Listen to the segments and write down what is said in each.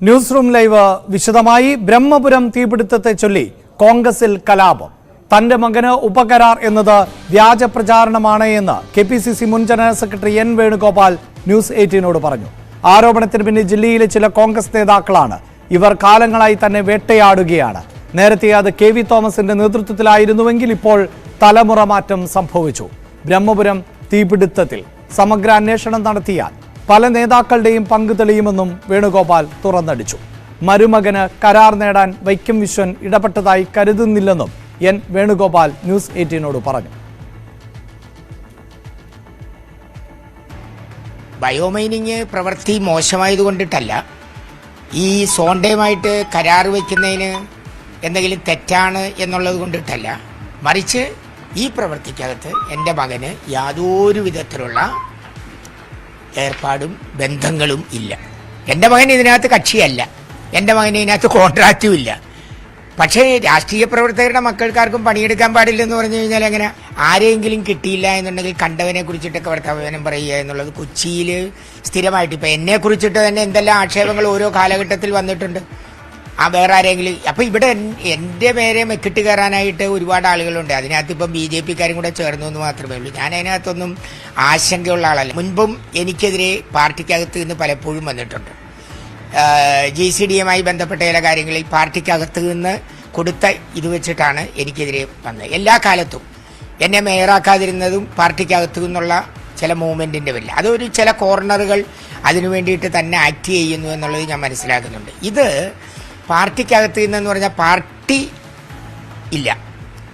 News room live വിശദമായി. ബ്രഹ്മപുരം തീപിടുത്തത്തെ ചൊല്ലി കോൺഗ്രസിൽ കലാപം. തന്റെ മകന് ഉപകരാർ എന്നത് വ്യാജ പ്രചാരണമാണ് എന്ന് KPCC മുൻ general secretary N Venugopal news 18നോട് പറഞ്ഞു. ആരോപണത്തിന് പിന്നിൽ ജില്ലയിലെ ചില കോൺഗ്രസ് നേതാക്കളാണ്. ഇവർ കാലങ്ങളായി തന്നെ വേട്ടയാടുകയാണ്. നേരത്തെ അത് KV തോമസിന്റെ നേതൃത്വത്തിലായിരുന്നുവെങ്കിൽ ഇപ്പോൾ തലമുറ മാറ്റം സംഭവിച്ചു. ബ്രഹ്മപുരം തീപിടുത്തത്തിൽ സമഗ്ര അന്വേഷണം നടത്തിയാൽ പല നേതാക്കളുടെയും പങ്ക് തെളിയുമെന്നും വേണുഗോപാൽ തുറന്നടിച്ചു. മരുമകന് കരാർ നേടാൻ വൈക്കം വിശ്വൻ ഇടപെട്ടതായി കരുതുന്നില്ലെന്നും N വേണുഗോപാൽ ന്യൂസ് 18നോട് പറഞ്ഞു. ബയോമൈനിങ് പ്രവൃത്തി മോശമായതുകൊണ്ടിട്ടല്ല, ഈ സോണ്ടയുമായിട്ട് കരാർ വയ്ക്കുന്നതിന് എന്തെങ്കിലും തെറ്റാണ് എന്നുള്ളത് കൊണ്ടിട്ടല്ല, മറിച്ച് ഈ പ്രവൃത്തിക്കകത്ത് എൻ്റെ മകന് യാതൊരു വിധത്തിലുള്ള ഏർപ്പാടും ബന്ധങ്ങളും ഇല്ല. എൻ്റെ മകൻ ഇതിനകത്ത് കക്ഷിയല്ല, എൻ്റെ മകന് ഇതിനകത്ത് കോൺട്രാക്റ്റും ഇല്ല. പക്ഷേ രാഷ്ട്രീയ പ്രവർത്തകരുടെ മക്കൾക്കാർക്കും പണിയെടുക്കാൻ പാടില്ലെന്ന് പറഞ്ഞു കഴിഞ്ഞാൽ എങ്ങനെ? ആരെങ്കിലും കിട്ടിയില്ല എന്നുണ്ടെങ്കിൽ കണ്ടവനെ കുറിച്ചിട്ടൊക്കെ വർത്തമാനം പറയുക എന്നുള്ളത് കൊച്ചിയിൽ സ്ഥിരമായിട്ട്, ഇപ്പം എന്നെ കുറിച്ചിട്ട് തന്നെ എന്തെല്ലാം ആക്ഷേപങ്ങൾ ഓരോ കാലഘട്ടത്തിൽ വന്നിട്ടുണ്ട്. വേറെ ആരെങ്കിലും അപ്പം ഇവിടെ എൻ്റെ പേരെ മെക്കിട്ട് കയറാനായിട്ട് ഒരുപാട് ആളുകളുണ്ട്. അതിനകത്ത് ഇപ്പം BJP-ക്കാരും കൂടെ ചേർന്നു എന്ന് മാത്രമേ ഉള്ളൂ. ഞാൻ അതിനകത്തൊന്നും ആശങ്കയുള്ള ആളല്ല. മുൻപും എനിക്കെതിരെ പാർട്ടിക്കകത്ത് നിന്ന് പലപ്പോഴും വന്നിട്ടുണ്ട്. GCDയുമായി ബന്ധപ്പെട്ട ചില കാര്യങ്ങളിൽ പാർട്ടിക്കകത്ത് നിന്ന് കൊടുത്ത ഇത് വെച്ചിട്ടാണ് എനിക്കെതിരെ വന്നത്. എല്ലാ കാലത്തും എന്നെ മേയറാക്കാതിരുന്നതും പാർട്ടിക്കകത്തു നിന്നുള്ള ചില മൂവ്മെൻറ്റിൻ്റെ പേരിൽ. അതൊരു ചില കോർണറുകൾ അതിനു വേണ്ടിയിട്ട് തന്നെ ആക്ട് ചെയ്യുന്നു എന്നുള്ളത് ഞാൻ മനസ്സിലാക്കുന്നുണ്ട്. ഇത് പാർട്ടിക്കകത്ത് നിന്നെന്ന് പറഞ്ഞാൽ പാർട്ടി ഇല്ല,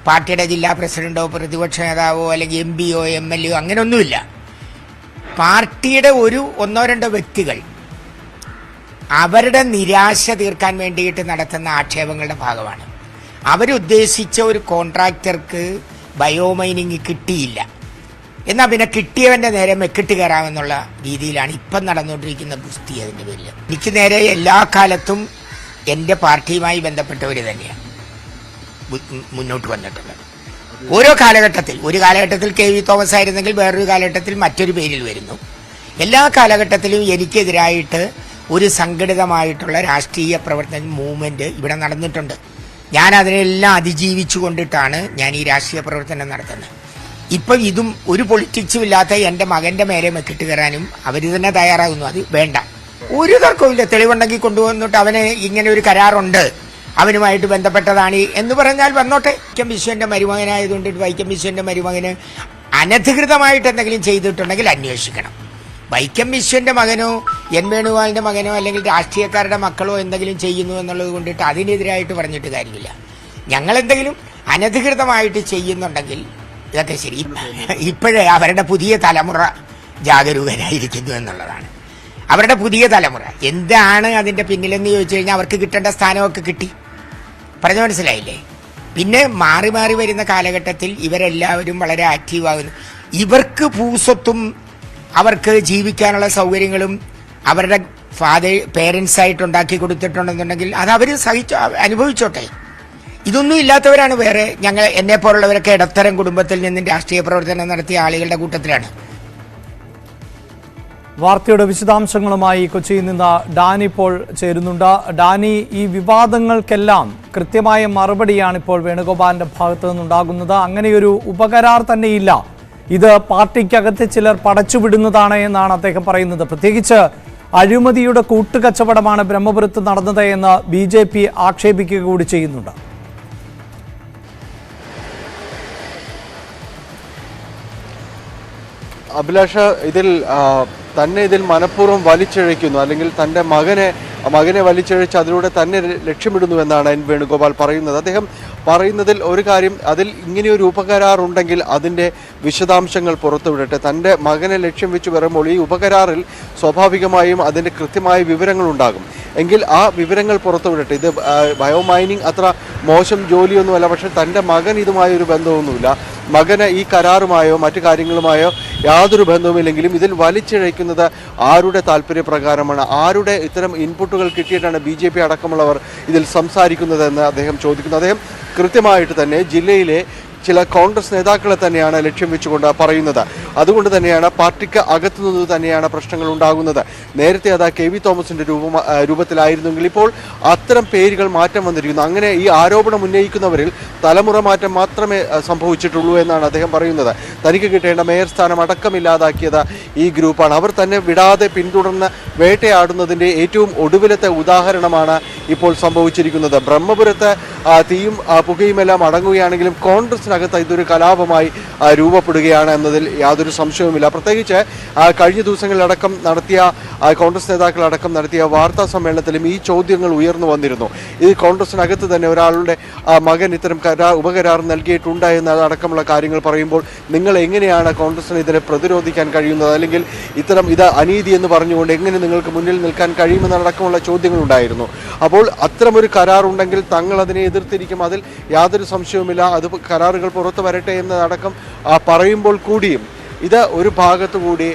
പാർട്ടിയുടെ ജില്ലാ പ്രസിഡന്റോ പ്രതിപക്ഷ നേതാവോ അല്ലെങ്കിൽ MPയോ MLAയോ അങ്ങനെയൊന്നുമില്ല. പാർട്ടിയുടെ ഒന്നോ രണ്ടോ വ്യക്തികൾ അവരുടെ നിരാശ തീർക്കാൻ വേണ്ടിയിട്ട് നടത്തുന്ന ആക്ഷേപങ്ങളുടെ ഭാഗമാണ്. അവരുദ്ദേശിച്ച ഒരു കോൺട്രാക്ടർക്ക് ബയോമൈനിങ് കിട്ടിയില്ല, എന്നാൽ പിന്നെ കിട്ടിയവൻ്റെ നേരെ മെക്കിട്ട് കയറാമെന്നുള്ള രീതിയിലാണ് ഇപ്പം നടന്നുകൊണ്ടിരിക്കുന്ന ഗുസ്തി. അതിൻ്റെ പേരിൽ എനിക്ക് നേരെ എല്ലാ കാലത്തും എൻ്റെ പാർട്ടിയുമായി ബന്ധപ്പെട്ടവർ തന്നെയാണ് മുന്നോട്ട് വന്നിട്ടുള്ളത്. ഓരോ കാലഘട്ടത്തിൽ, ഒരു കാലഘട്ടത്തിൽ KV തോമസ് ആയിരുന്നെങ്കിൽ വേറൊരു കാലഘട്ടത്തിൽ മറ്റൊരു പേരിൽ വരുന്നു. എല്ലാ കാലഘട്ടത്തിലും എനിക്കെതിരായിട്ട് ഒരു സംഘടിതമായിട്ടുള്ള രാഷ്ട്രീയ പ്രവർത്തന മൂവ്മെൻറ്റ് ഇവിടെ നടന്നിട്ടുണ്ട്. ഞാൻ അതിനെല്ലാം അതിജീവിച്ചു കൊണ്ടിട്ടാണ് ഞാൻ ഈ രാഷ്ട്രീയ പ്രവർത്തനം നടത്തുന്നത്. ഇപ്പം ഇതും ഒരു പൊളിറ്റിക്സും ഇല്ലാത്ത എൻ്റെ മകൻ്റെ മേലെ മെക്കിട്ട് കയറാനും അവർ തന്നെ തയ്യാറാകുന്നു. അത് വേണ്ട, ഒരു തർക്കവുമില്ല. തെളിവുണ്ടെങ്കിൽ കൊണ്ടുവന്നിട്ട് അവന് ഇങ്ങനെ ഒരു കരാറുണ്ട്, അവനുമായിട്ട് ബന്ധപ്പെട്ടതാണ് എന്ന് പറഞ്ഞാൽ വന്നോട്ടെ. വൈക്കം വിശ്വൻ്റെ മരുമകനായതുകൊണ്ട് വൈക്കം വിശ്വൻ്റെ മരുമകന് അനധികൃതമായിട്ട് എന്തെങ്കിലും ചെയ്തിട്ടുണ്ടെങ്കിൽ അന്വേഷിക്കണം. വൈക്കം വിശ്വൻ്റെ മകനോ N വേണുഗോപാലിൻ്റെ മകനോ അല്ലെങ്കിൽ രാഷ്ട്രീയക്കാരുടെ മക്കളോ എന്തെങ്കിലും ചെയ്യുന്നു എന്നുള്ളത് കൊണ്ടിട്ട് അതിനെതിരായിട്ട് പറഞ്ഞിട്ട് കാര്യമില്ല. ഞങ്ങളെന്തെങ്കിലും അനധികൃതമായിട്ട് ചെയ്യുന്നുണ്ടെങ്കിൽ ഇതൊക്കെ ശരി. ഇപ്പോഴേ അവരുടെ പുതിയ തലമുറ ജാഗരൂകരായിരിക്കുന്നു എന്നുള്ളതാണ്. അവരുടെ പുതിയ തലമുറ എന്താണ് അതിൻ്റെ പിന്നിലെന്ന് ചോദിച്ചു കഴിഞ്ഞാൽ അവർക്ക് കിട്ടേണ്ട സ്ഥാനമൊക്കെ കിട്ടി. പറഞ്ഞു മനസ്സിലായില്ലേ? പിന്നെ മാറി മാറി വരുന്ന കാലഘട്ടത്തിൽ ഇവരെല്ലാവരും വളരെ ആക്റ്റീവാകുന്നു. ഇവർക്ക് ഭൂസ്വത്തും അവർക്ക് ജീവിക്കാനുള്ള സൗകര്യങ്ങളും അവരുടെ പേരൻസായിട്ട് ഉണ്ടാക്കി കൊടുത്തിട്ടുണ്ടെന്നുണ്ടെങ്കിൽ അത് അവർ അനുഭവിച്ചോട്ടെ. ഇതൊന്നും ഇല്ലാത്തവരാണ് വേറെ. എന്നെപ്പോലുള്ളവരൊക്കെ ഇടത്തരം കുടുംബത്തിൽ നിന്നും രാഷ്ട്രീയ പ്രവർത്തനം നടത്തിയ ആളുകളുടെ കൂട്ടത്തിലാണ്. വാർത്തയുടെ വിശദാംശങ്ങളുമായി കൊച്ചിയിൽ നിന്ന് ഡാനി ഇപ്പോൾ ചേരുന്നുണ്ട്. ഡാനി, ഈ വിവാദങ്ങൾക്കെല്ലാം കൃത്യമായ മറുപടിയാണ് ഇപ്പോൾ വേണുഗോപാലിന്റെ ഭാഗത്തു നിന്നുണ്ടാകുന്നത്. അങ്ങനെയൊരു ഉപകരാർ തന്നെയില്ല, ഇത് പാർട്ടിക്കകത്ത് ചിലർ പടച്ചുവിടുന്നതാണ് എന്നാണ് അദ്ദേഹം പറയുന്നത്. പ്രത്യേകിച്ച് അഴിമതിയുടെ കൂട്ടുകച്ചവടമാണ് ബ്രഹ്മപുരത്ത് നടന്നത് എന്ന് BJP ആക്ഷേപിക്കുക കൂടി ചെയ്യുന്നുണ്ട്. അഭിലാഷ, തന്നെ ഇതിൽ മനഃപൂർവ്വം വലിച്ചിഴയ്ക്കുന്നു, അല്ലെങ്കിൽ തൻ്റെ മകനെ വലിച്ചിഴച്ച് അതിലൂടെ തന്നെ ലക്ഷ്യമിടുന്നു എന്നാണ് N വേണുഗോപാൽ പറയുന്നത്. അദ്ദേഹം പറയുന്നതിൽ ഒരു കാര്യം, അതിൽ ഇങ്ങനെയൊരു ഉപകരാർ ഉണ്ടെങ്കിൽ അതിൻ്റെ വിശദാംശങ്ങൾ പുറത്തുവിടട്ടെ. തൻ്റെ മകനെ ലക്ഷ്യം വെച്ച് വരുമ്പോൾ ഈ ഉപകരാറിൽ സ്വാഭാവികമായും അതിൻ്റെ കൃത്യമായ വിവരങ്ങളുണ്ടാകും. എങ്കിൽ ആ വിവരങ്ങൾ പുറത്തുവിടട്ടെ. ഇത് ബയോമൈനിങ് അത്ര മോശം ജോലിയൊന്നുമല്ല, പക്ഷേ തൻ്റെ മകൻ ഇതുമായൊരു ബന്ധമൊന്നുമില്ല. മകന് ഈ കരാറുമായോ മറ്റു കാര്യങ്ങളുമായോ യാതൊരു ബന്ധവുമില്ലെങ്കിലും ഇതിൽ വലിച്ചിഴയ്ക്കുന്നത് ആരുടെ താല്പര്യപ്രകാരമാണ്, ആരുടെ ഇത്തരം ഇൻപുട്ടുകൾ കിട്ടിയിട്ടാണ് BJP അടക്കമുള്ളവർ ഇതിൽ സംസാരിക്കുന്നതെന്ന് അദ്ദേഹം ചോദിക്കുന്നു. അദ്ദേഹം കൃത്യമായിട്ട് തന്നെ ജില്ലയിലെ ചില കോൺഗ്രസ് നേതാക്കളെ തന്നെയാണ് ലക്ഷ്യം വെച്ചുകൊണ്ട് പറയുന്നത്. അതുകൊണ്ട് തന്നെയാണ് പാർട്ടിക്ക് അകത്തുനിന്ന് തന്നെയാണ് പ്രശ്നങ്ങൾ ഉണ്ടാകുന്നത്. നേരത്തെ അത് കെ വി തോമസിന്റെ രൂപത്തിലായിരുന്നെങ്കിൽ ഇപ്പോൾ അത്തരം പേരുകൾ മാറ്റം വന്നിരിക്കുന്നു. അങ്ങനെ ഈ ആരോപണം ഉന്നയിക്കുന്നവരിൽ തലമുറ മാറ്റം മാത്രമേ സംഭവിച്ചിട്ടുള്ളൂ എന്നാണ് അദ്ദേഹം പറയുന്നത്. തനിക്ക് കിട്ടേണ്ട മേയർ സ്ഥാനം അടക്കമില്ലാതാക്കിയത് ഈ ഗ്രൂപ്പാണ്. അവർ തന്നെ വിടാതെ പിന്തുടർന്ന് വേട്ടയാടുന്നതിൻ്റെ ഏറ്റവും ഒടുവിലത്തെ ഉദാഹരണമാണ് ഇപ്പോൾ സംഭവിച്ചിരിക്കുന്നത്. ബ്രഹ്മപുരത്ത് തീയും പുകയുമെല്ലാം അടങ്ങുകയാണെങ്കിലും കോൺഗ്രസിനകത്ത് ഇതൊരു കലാപമായി രൂപപ്പെടുകയാണ് എന്നതിൽ യാതൊരു സംശയവുമില്ല. പ്രത്യേകിച്ച് കഴിഞ്ഞ ദിവസങ്ങളിലടക്കം നടത്തിയ കോൺഗ്രസ് നേതാക്കളടക്കം നടത്തിയ വാർത്താ സമ്മേളനത്തിലും ഈ ചോദ്യങ്ങൾ ഉയർന്നു വന്നിരുന്നു. ഇത് കോൺഗ്രസിനകത്ത് തന്നെ ഒരാളുടെ മകൻ ഇത്തരം ഉപകരാർ നൽകിയിട്ടുണ്ട് എന്നതടക്കമുള്ള കാര്യങ്ങൾ പറയുമ്പോൾ നിങ്ങൾ എങ്ങനെയാണ് കോൺഗ്രസിന് ഇതിനെ പ്രതിരോധിക്കാൻ കഴിയുന്നത്, അല്ലെങ്കിൽ ഇത് അനീതി എന്ന് പറഞ്ഞുകൊണ്ട് എങ്ങനെ നിങ്ങൾക്ക് മുന്നിൽ നിൽക്കാൻ കഴിയുമെന്നടക്കമുള്ള ചോദ്യങ്ങളുണ്ടായിരുന്നു. അപ്പോൾ അത്തരമൊരു കരാറുണ്ടെങ്കിൽ തങ്ങൾ അതിനെ എതിർത്തിരിക്കും, അതിൽ യാതൊരു സംശയവുമില്ല. അത് കരാറുകൾ പുറത്തു വരട്ടെ എന്നതടക്കം പറയുമ്പോൾ കൂടിയും ഇത് ഒരു ഭാഗത്തുകൂടി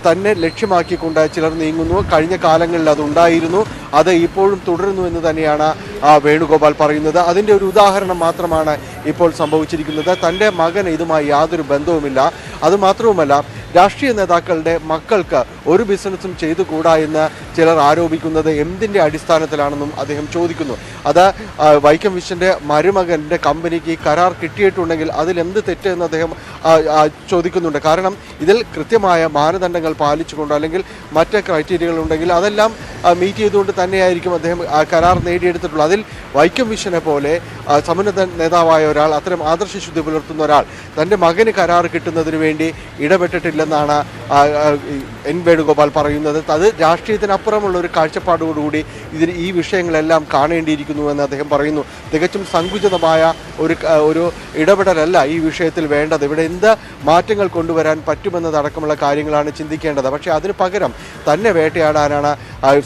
തന്നെ ലക്ഷ്യമാക്കിക്കൊണ്ട് ചിലർ നീങ്ങുന്നു. കഴിഞ്ഞ കാലങ്ങളിൽ അതുണ്ടായിരുന്നു, അത് ഇപ്പോഴും തുടരുന്നു എന്ന് തന്നെയാണ് വേണുഗോപാൽ പറയുന്നത്. അതിൻ്റെ ഒരു ഉദാഹരണം മാത്രമാണ് ഇപ്പോൾ സംഭവിച്ചിരിക്കുന്നത്. തൻ്റെ മകന് ഇതുമായി യാതൊരു ബന്ധവുമില്ല. അതുമാത്രവുമല്ല, രാഷ്ട്രീയ നേതാക്കളുടെ മക്കൾക്ക് ഒരു ബിസിനസ്സും ചെയ്തുകൂടാ എന്ന് ചിലർ ആരോപിക്കുന്നത് എന്തിൻ്റെ അടിസ്ഥാനത്തിലാണെന്നും അദ്ദേഹം ചോദിക്കുന്നു. അത് വൈക്കം വിശ്വൻ്റെ മരുമകൻ്റെ കമ്പനിക്ക് കരാർ കിട്ടിയിട്ടുണ്ടെങ്കിൽ അതിലെന്ത് തെറ്റെന്ന് അദ്ദേഹം ചോദിക്കുന്നുണ്ട്. കാരണം ഇതിൽ കൃത്യമായ മാനദണ്ഡങ്ങൾ പാലിച്ചുകൊണ്ട് അല്ലെങ്കിൽ മറ്റ് ക്രൈറ്റീരിയകൾ ഉണ്ടെങ്കിൽ അതെല്ലാം മീറ്റ് ചെയ്തുകൊണ്ട് തന്നെയായിരിക്കും അദ്ദേഹം കരാർ നേടിയെടുത്തിട്ടുള്ളത്. അതിൽ വൈക്കം വിശ്വനെ പോലെ സമുന്നത നേതാവായ ഒരാൾ, അത്തരം ആദർശശുദ്ധി പുലർത്തുന്ന ഒരാൾ തൻ്റെ മകന് കരാർ കിട്ടുന്നതിന് വേണ്ടി ഇടപെട്ടിട്ടില്ലെന്നാണ് എൻ വേണുഗോപാൽ പറയുന്നത്. അത് രാഷ്ട്രീയത്തിനപ്പുറമുള്ള ഒരു കാഴ്ചപ്പാടോടുകൂടി ഈ വിഷയങ്ങളെല്ലാം കാണേണ്ടിയിരിക്കുന്നു എന്ന് അദ്ദേഹം പറയുന്നു. തികച്ചും സങ്കുചിതമായ ഒരു ഇടപെടലല്ല ഈ വിഷയത്തിൽ വേണ്ടത്. ഇവിടെ എന്ത് മാറ്റങ്ങൾ കൊണ്ടുവരാൻ പറ്റുമെന്നതടക്കമുള്ള കാര്യങ്ങളാണ് ചിന്തിക്കേണ്ടത്. പക്ഷേ അതിന് പകരം തന്നെ വേട്ടയാടാനാണ്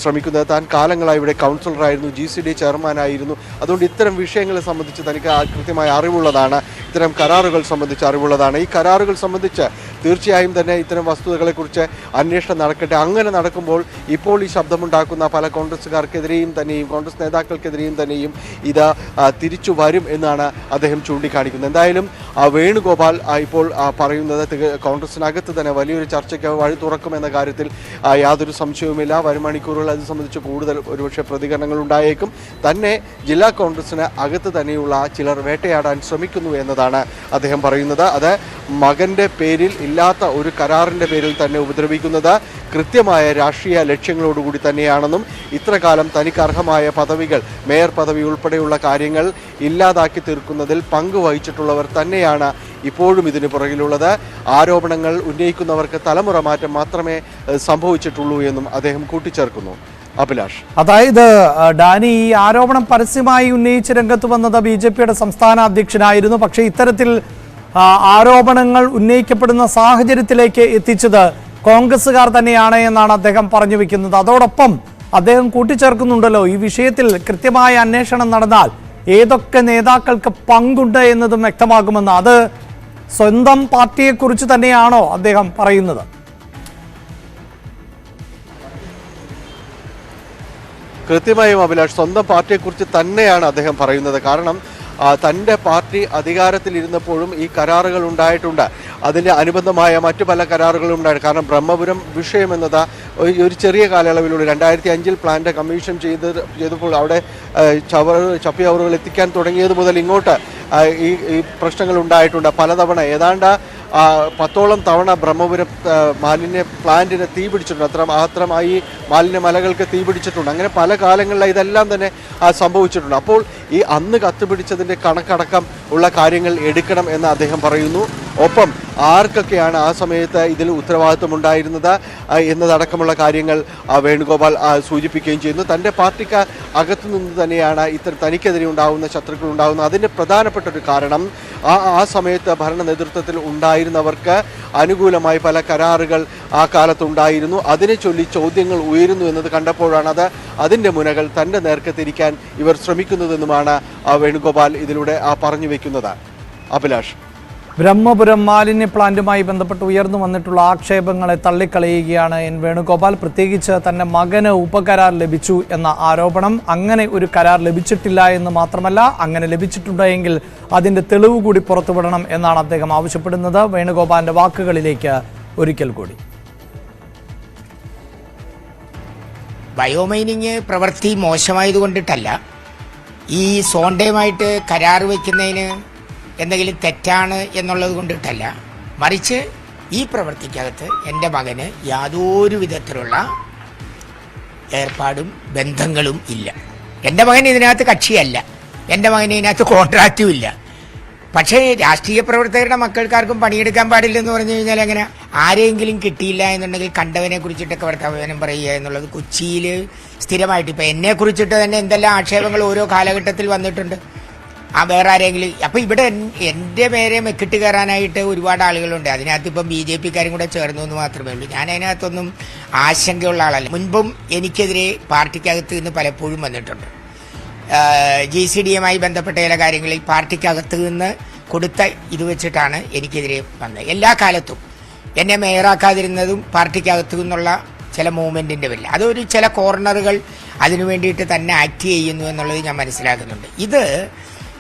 ശ്രമിക്കുന്നത്. താൻ കാലങ്ങളായി ഇവിടെ കൗൺസിലറായിരുന്നു, GCD ചെയർമാനായിരുന്നു. അതുകൊണ്ട് ഇത്തരം വിഷയങ്ങളെ സംബന്ധിച്ച് തനിക്ക് കൃത്യമായ അറിവുള്ളതാണ്, ഇത്തരം കരാറുകൾ സംബന്ധിച്ച് അറിവുള്ളതാണ്. ഈ കരാറുകൾ സംബന്ധിച്ച് തീർച്ചയായും തന്നെ ഇത്തരം വസ്തുതകളെക്കുറിച്ച് അന്വേഷണം നടക്കട്ടെ. അങ്ങനെ നടക്കുമ്പോൾ ഇപ്പോൾ ഈ ശബ്ദമുണ്ടാക്കുന്ന പല കോൺഗ്രസ്സുകാർക്കെതിരെയും തന്നെയും കോൺഗ്രസ് നേതാക്കൾക്കെതിരെയും തന്നെയും ഇത് തിരിച്ചു വരും എന്നാണ് അദ്ദേഹം ചൂണ്ടിക്കാണിക്കുന്നത്. എന്തായാലും വേണുഗോപാൽ ഇപ്പോൾ പറയുന്നത് കോൺഗ്രസിനകത്ത് തന്നെ വലിയൊരു ചർച്ചയ്ക്ക് വഴി തുറക്കുമെന്ന കാര്യത്തിൽ യാതൊരു സംശയവുമില്ല. വരും മണിക്കൂറുകൾ അത് സംബന്ധിച്ച് കൂടുതൽ ഒരുപക്ഷെ പ്രതികരണങ്ങൾ ഉണ്ടായേക്കും. തന്നെ ജില്ലാ കോൺഗ്രസിന് അകത്ത് തന്നെയുള്ള ചിലർ വേട്ടയാടാൻ ശ്രമിക്കുന്നു എന്നതാണ് അദ്ദേഹം പറയുന്നത്. അത് മകൻ്റെ പേരിൽ ഇല്ലാത്ത ഒരു കരാറിൻ്റെ പേരിൽ തന്നെ ഉപദ്രവിക്കുന്നത് കൃത്യമായ രാഷ്ട്രീയ ലക്ഷ്യങ്ങളോടുകൂടി തന്നെയാണെന്നും ഇത്ര കാലം തനിക്ക് അർഹമായ പദവികൾ, മേയർ പദവി ഉൾപ്പെടെയുള്ള കാര്യങ്ങൾ ഇല്ലാതാക്കി തീർക്കുന്നതിൽ പങ്കുവഹിച്ചിട്ടുള്ളവർ തന്നെയാണ് ഇപ്പോഴും ഇതിന് പുറകിലുള്ളത്. ആരോപണങ്ങൾ ഉന്നയിക്കുന്നവർക്ക് തലമുറ മാറ്റം മാത്രമേ സംഭവിച്ചിട്ടുള്ളൂ എന്നും അദ്ദേഹം കൂട്ടിച്ചേർക്കുന്നു. അഭിലാഷ്, അതായത് ഡാനി, ഈ ആരോപണം പരസ്യമായി ഉന്നയിച്ച് രംഗത്ത് വന്നത് BJPയുടെ സംസ്ഥാന അധ്യക്ഷനായിരുന്നു. പക്ഷേ ഇത്തരത്തിൽ ആരോപണങ്ങൾ ഉന്നയിക്കപ്പെടുന്ന സാഹചര്യത്തിലേക്ക് എത്തിച്ചത് കോൺഗ്രസ്സുകാർ തന്നെയാണ് എന്നാണ് അദ്ദേഹം പറഞ്ഞു വെക്കുന്നത്. അതോടൊപ്പം അദ്ദേഹം കൂട്ടിച്ചേർക്കുന്നുണ്ടല്ലോ, ഈ വിഷയത്തിൽ കൃത്യമായ അന്വേഷണം നടന്നാൽ ഏതൊക്കെ നേതാക്കൾക്ക് പങ്കുണ്ട് എന്നതും വ്യക്തമാകുമെന്ന്. അത് സ്വന്തം പാർട്ടിയെക്കുറിച്ച് തന്നെയാണോ അദ്ദേഹം പറയുന്നത്? കൃത്യമായും അഭിലാഷ്, സ്വന്തം പാർട്ടിയെക്കുറിച്ച് തന്നെയാണ് അദ്ദേഹം പറയുന്നത്. കാരണം തൻ്റെ പാർട്ടി അധികാരത്തിലിരുന്നപ്പോഴും ഈ കരാറുകൾ ഉണ്ടായിട്ടുണ്ട്. അതിൻ്റെ അനുബന്ധമായ മറ്റു പല കരാറുകളും ഉണ്ടായിരുന്നു. കാരണം ബ്രഹ്മപുരം വിഷയം എന്നത് ഒരു ചെറിയ കാലയളവിലുള്ള 2005 പ്ലാന്റ് കമ്മീഷൻ ചെയ്തപ്പോൾ അവിടെ ചപ്പി അവറുകൾ എത്തിക്കാൻ തുടങ്ങിയത് മുതൽ ഇങ്ങോട്ട് ഈ പ്രശ്നങ്ങൾ ഉണ്ടായിട്ടുണ്ട്. പലതവണ ഏതാണ്ട് 10ഓളം തവണ ബ്രഹ്മപുരം മാലിന്യ പ്ലാന്റിന് തീ പിടിച്ചിട്ടുണ്ട്. അത്രമായി മാലിന്യ മലകൾക്ക് തീ പിടിച്ചിട്ടുണ്ട്. അങ്ങനെ പല കാലങ്ങളിലായി ഇതെല്ലാം തന്നെ സംഭവിച്ചിട്ടുണ്ട്. അപ്പോൾ ഈ അന്ന് കത്തുപിടിച്ചതിൻ്റെ കണക്കടക്കം ഉള്ള കാര്യങ്ങൾ എടുക്കണം എന്ന് അദ്ദേഹം പറയുന്നു. ഒപ്പം ആർക്കൊക്കെയാണ് ആ സമയത്ത് ഇതിൽ ഉത്തരവാദിത്വം ഉണ്ടായിരുന്നത് എന്നതടക്കമുള്ള കാര്യങ്ങൾ വേണുഗോപാൽ സൂചിപ്പിക്കുകയും ചെയ്യുന്നു. തൻ്റെ പാർട്ടിക്ക് അകത്തു നിന്ന് തന്നെയാണ് തനിക്കെതിരെ ഉണ്ടാകുന്ന ശത്രുക്കൾ ഉണ്ടാകുന്നത്. അതിൻ്റെ പ്രധാനപ്പെട്ട ഒരു കാരണം ആ സമയത്ത് ഭരണ നേതൃത്വത്തിൽ ഉണ്ടായിരുന്നവർക്ക് അനുകൂലമായി പല കരാറുകൾ ആ കാലത്തുണ്ടായിരുന്നു. അതിനെ ചൊല്ലി ചോദ്യങ്ങൾ ഉയരുന്നു എന്നത് കണ്ടപ്പോഴാണ് അതിൻ്റെ മുനകൾ തൻ്റെ നേർക്ക് തിരിക്കാൻ ഇവർ ശ്രമിക്കുന്നതെന്നുമാണ് വേണുഗോപാൽ ഇതിലൂടെ പറഞ്ഞു വെക്കുന്നത്. അഭിലാഷ്. ബ്രഹ്മപുരം മാലിന്യ പ്ലാന്റുമായി ബന്ധപ്പെട്ട് ഉയർന്നു വന്നിട്ടുള്ള ആക്ഷേപങ്ങളെ തള്ളിക്കളയുകയാണ് എൻ വേണുഗോപാൽ. പ്രത്യേകിച്ച് തന്റെ മകന് ഉപകരാർ ലഭിച്ചു എന്ന ആരോപണം, അങ്ങനെ ഒരു കരാർ ലഭിച്ചിട്ടില്ല എന്ന് മാത്രമല്ല, അങ്ങനെ ലഭിച്ചിട്ടുണ്ടെങ്കിൽ അതിന്റെ തെളിവ് കൂടി പുറത്തുവിടണം എന്നാണ് അദ്ദേഹം ആവശ്യപ്പെടുന്നത്. വേണുഗോപാലിന്റെ വാക്കുകളിലേക്ക് ഒരിക്കൽ കൂടി. ബയോമൈനിങ് പ്രവൃത്തി മോശമായതുകൊണ്ടിട്ടല്ല, ഈ സോണ്ടയുമായിട്ട് കരാർ വയ്ക്കുന്നതിന് എന്തെങ്കിലും തെറ്റാണ് എന്നുള്ളത് കൊണ്ടിട്ടല്ല, മറിച്ച് ഈ പ്രവൃത്തിക്കകത്ത് എൻ്റെ മകന് യാതൊരു വിധത്തിലുള്ള ഏർപ്പാടും ബന്ധങ്ങളും ഇല്ല. എൻ്റെ മകൻ ഇതിനകത്ത് കക്ഷിയല്ല, എൻ്റെ മകന് ഇതിനകത്ത് കോൺട്രാക്റ്റും ഇല്ല. പക്ഷേ രാഷ്ട്രീയ പ്രവർത്തകരുടെ മക്കൾക്കാർക്കും പണിയെടുക്കാൻ പാടില്ലെന്ന് പറഞ്ഞു കഴിഞ്ഞാൽ എങ്ങനെ? ആരെങ്കിലും കിട്ടിയില്ല എന്നുണ്ടെങ്കിൽ കണ്ടവനെ കുറിച്ചിട്ടൊക്കെ വർത്തമാനം പറയുക എന്നുള്ളത് കൊച്ചിയിൽ സ്ഥിരമായിട്ട്, ഇപ്പം എന്നെ കുറിച്ചിട്ട് തന്നെ എന്തെല്ലാം ആക്ഷേപങ്ങൾ ഓരോ കാലഘട്ടത്തിൽ വന്നിട്ടുണ്ട്. വേറെ ആരെങ്കിലും അപ്പം ഇവിടെ എൻ്റെ പേരെ മെക്കിട്ട് കയറാനായിട്ട് ഒരുപാട് ആളുകളുണ്ട്. അതിനകത്ത് ഇപ്പം BJP-ക്കാരും കൂടെ ചേർന്നു എന്ന് മാത്രമേ ഉള്ളൂ. ഞാൻ അതിനകത്തൊന്നും ആശങ്കയുള്ള ആളല്ല. മുൻപും എനിക്കെതിരെ പാർട്ടിക്കകത്ത് നിന്ന് പലപ്പോഴും വന്നിട്ടുണ്ട്. GCDയുമായി ബന്ധപ്പെട്ട ചില കാര്യങ്ങളിൽ പാർട്ടിക്കകത്ത് നിന്ന് കൊടുത്ത ഇത് വെച്ചിട്ടാണ് എനിക്കെതിരെ വന്നത്. എല്ലാ കാലത്തും എന്നെ മേയറാക്കാതിരുന്നതും പാർട്ടിക്കകത്തു നിന്നുള്ള ചില മൂവ്മെൻറ്റിൻ്റെ പേരിൽ, അതൊരു ചില കോർണറുകൾ അതിനു വേണ്ടിയിട്ട് തന്നെ ആക്ട് ചെയ്യുന്നു എന്നുള്ളത് ഞാൻ മനസ്സിലാക്കുന്നുണ്ട്. ഇത്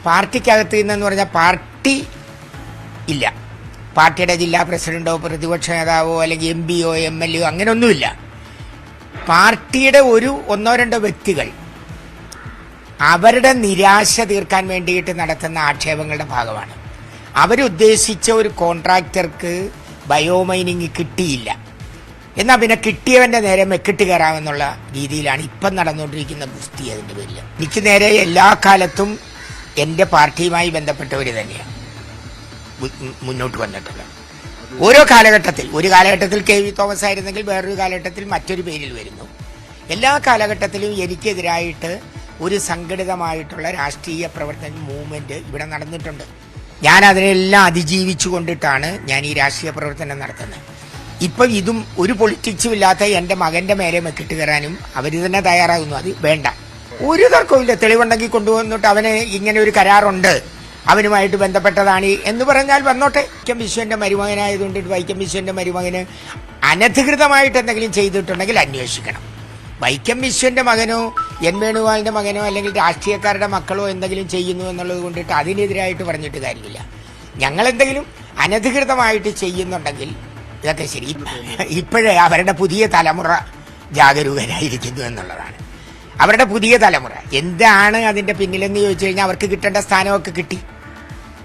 പാർട്ടിക്കകത്ത് നിന്നെന്ന് പറഞ്ഞാൽ പാർട്ടി ഇല്ല, പാർട്ടിയുടെ ജില്ലാ പ്രസിഡന്റോ പ്രതിപക്ഷ നേതാവോ അല്ലെങ്കിൽ MPയോ MLAയോ അങ്ങനെയൊന്നുമില്ല. പാർട്ടിയുടെ ഒന്നോ രണ്ടോ വ്യക്തികൾ അവരുടെ നിരാശ തീർക്കാൻ വേണ്ടിയിട്ട് നടത്തുന്ന ആക്ഷേപങ്ങളുടെ ഭാഗമാണ്. അവരുദ്ദേശിച്ച ഒരു കോൺട്രാക്ടർക്ക് ബയോമൈനിങ് കിട്ടിയില്ല, എന്നാൽ പിന്നെ കിട്ടിയവൻ്റെ നേരെ മെക്കിട്ട് കയറാമെന്നുള്ള രീതിയിലാണ് ഇപ്പം നടന്നുകൊണ്ടിരിക്കുന്ന ഗുസ്തി. അതിൻ്റെ പേരിൽ എനിക്ക് നേരെ എല്ലാ കാലത്തും എൻ്റെ പാർട്ടിയുമായി ബന്ധപ്പെട്ടവർ തന്നെയാണ് മുന്നോട്ട് വന്നിട്ടുള്ളത്. ഓരോ കാലഘട്ടത്തിൽ, ഒരു കാലഘട്ടത്തിൽ KV തോമസ് ആയിരുന്നെങ്കിൽ വേറൊരു കാലഘട്ടത്തിൽ മറ്റൊരു പേരിൽ വരുന്നു. എല്ലാ കാലഘട്ടത്തിലും എനിക്കെതിരായിട്ട് ഒരു സംഘടിതമായിട്ടുള്ള രാഷ്ട്രീയ പ്രവർത്തന മൂവ്മെൻറ്റ് ഇവിടെ നടന്നിട്ടുണ്ട്. ഞാൻ അതിനെല്ലാം അതിജീവിച്ചു കൊണ്ടിട്ടാണ് ഞാൻ ഈ രാഷ്ട്രീയ പ്രവർത്തനം നടത്തുന്നത്. ഇപ്പം ഇതും ഒരു പൊളിറ്റിക്സും ഇല്ലാത്ത എൻ്റെ മകൻ്റെ മേലെ മെക്കിട്ട് കയറാനും അവർ തന്നെ തയ്യാറാകുന്നു. അത് വേണ്ട, ഒരു തർക്കവുമില്ല. തെളിവുണ്ടെങ്കിൽ കൊണ്ടുവന്നിട്ട് അവന് ഇങ്ങനെ ഒരു കരാറുണ്ട്, അവനുമായിട്ട് ബന്ധപ്പെട്ടതാണ് എന്ന് പറഞ്ഞാൽ വന്നോട്ടെ. വൈക്കം വിശ്വൻ്റെ മരുമകനായതുകൊണ്ട് വൈക്കം വിശ്വൻ്റെ മരുമകന് അനധികൃതമായിട്ട് എന്തെങ്കിലും ചെയ്തിട്ടുണ്ടെങ്കിൽ അന്വേഷിക്കണം. വൈക്കം വിശ്വൻ്റെ മകനോ എൻ വേണുഗോപാലിൻ്റെ മകനോ അല്ലെങ്കിൽ രാഷ്ട്രീയക്കാരുടെ മക്കളോ എന്തെങ്കിലും ചെയ്യുന്നു എന്നുള്ളത് കൊണ്ടിട്ട് അതിനെതിരായിട്ട് പറഞ്ഞിട്ട് കാര്യമില്ല. ഞങ്ങളെന്തെങ്കിലും അനധികൃതമായിട്ട് ചെയ്യുന്നുണ്ടെങ്കിൽ ഇതൊക്കെ ശരി. ഇപ്പോഴേ അവരുടെ പുതിയ തലമുറ ജാഗരൂകരായിരിക്കുന്നു എന്നുള്ളതാണ്. അവരുടെ പുതിയ തലമുറ എന്താണ് അതിൻ്റെ പിന്നിലെന്ന് ചോദിച്ചു കഴിഞ്ഞാൽ അവർക്ക് കിട്ടേണ്ട സ്ഥാനമൊക്കെ കിട്ടി.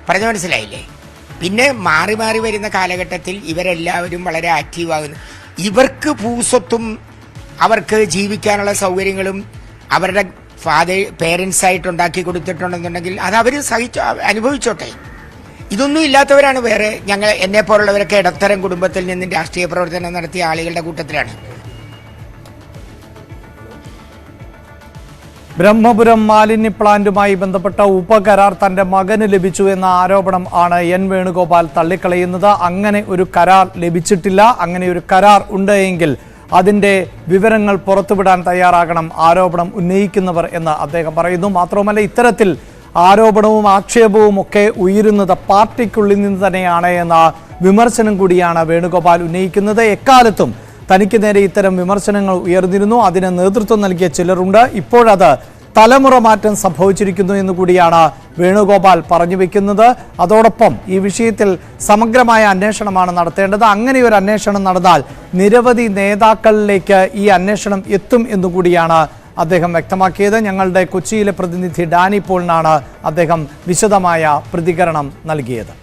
പറഞ്ഞു മനസ്സിലായില്ലേ? പിന്നെ മാറി മാറി വരുന്ന കാലഘട്ടത്തിൽ ഇവരെല്ലാവരും വളരെ ആക്റ്റീവാകുന്നു. ഇവർക്ക് ഭൂസ്വത്തും അവർക്ക് ജീവിക്കാനുള്ള സൗകര്യങ്ങളും അവരുടെ പേരൻസായിട്ട് ഉണ്ടാക്കി കൊടുത്തിട്ടുണ്ടെന്നുണ്ടെങ്കിൽ അത് അവർ അനുഭവിച്ചോട്ടെ. ഇതൊന്നും ഇല്ലാത്തവരാണ് വേറെ. എന്നെ പോലുള്ളവരൊക്കെ ഇടത്തരം കുടുംബത്തിൽ നിന്നും രാഷ്ട്രീയ പ്രവർത്തനം നടത്തിയ ആളുകളുടെ കൂട്ടത്തിലാണ്. ബ്രഹ്മപുരം മാലിന്യ പ്ലാന്റുമായി ബന്ധപ്പെട്ട ഉപകരാർ തന്റെ മകന് ലഭിച്ചു എന്ന ആരോപണം ആണ് എൻ വേണുഗോപാൽ തള്ളിക്കളയുന്നത്. അങ്ങനെ ഒരു കരാർ ലഭിച്ചിട്ടില്ല. അങ്ങനെ ഒരു കരാർ ഉണ്ട് എങ്കിൽ അതിന്റെ വിവരങ്ങൾ പുറത്തുവിടാൻ തയ്യാറാകണം ആരോപണം ഉന്നയിക്കുന്നവർ എന്ന് അദ്ദേഹം പറയുന്നു. മാത്രവുമല്ല, ഇത്തരത്തിൽ ആരോപണവും ആക്ഷേപവും ഒക്കെ ഉയരുന്നത് പാർട്ടിക്കുള്ളിൽ നിന്ന് തന്നെയാണ് എന്ന വിമർശനം കൂടിയാണ് വേണുഗോപാൽ ഉന്നയിക്കുന്നത്. എക്കാലത്തും തനിക്ക് നേരെ ഇത്തരം വിമർശനങ്ങൾ ഉയർന്നിരുന്നു. അതിന് നേതൃത്വം നൽകിയ ചിലരുണ്ട്. ഇപ്പോഴത് തലമുറ മാറ്റം സംഭവിച്ചിരിക്കുന്നു എന്ന് കൂടിയാണ് വേണുഗോപാൽ പറഞ്ഞു വെക്കുന്നത്. അതോടൊപ്പം ഈ വിഷയത്തിൽ സമഗ്രമായ അന്വേഷണമാണ് നടത്തേണ്ടത്. അങ്ങനെ ഒരു അന്വേഷണം നടന്നാൽ നിരവധി നേതാക്കളിലേക്ക് ഈ അന്വേഷണം എത്തും എന്നുകൂടിയാണ് അദ്ദേഹം വ്യക്തമാക്കിയത്. ഞങ്ങളുടെ കൊച്ചിയിലെ പ്രതിനിധി ഡാനി പോളിനാണ് അദ്ദേഹം വിശദമായ പ്രതികരണം നൽകിയത്.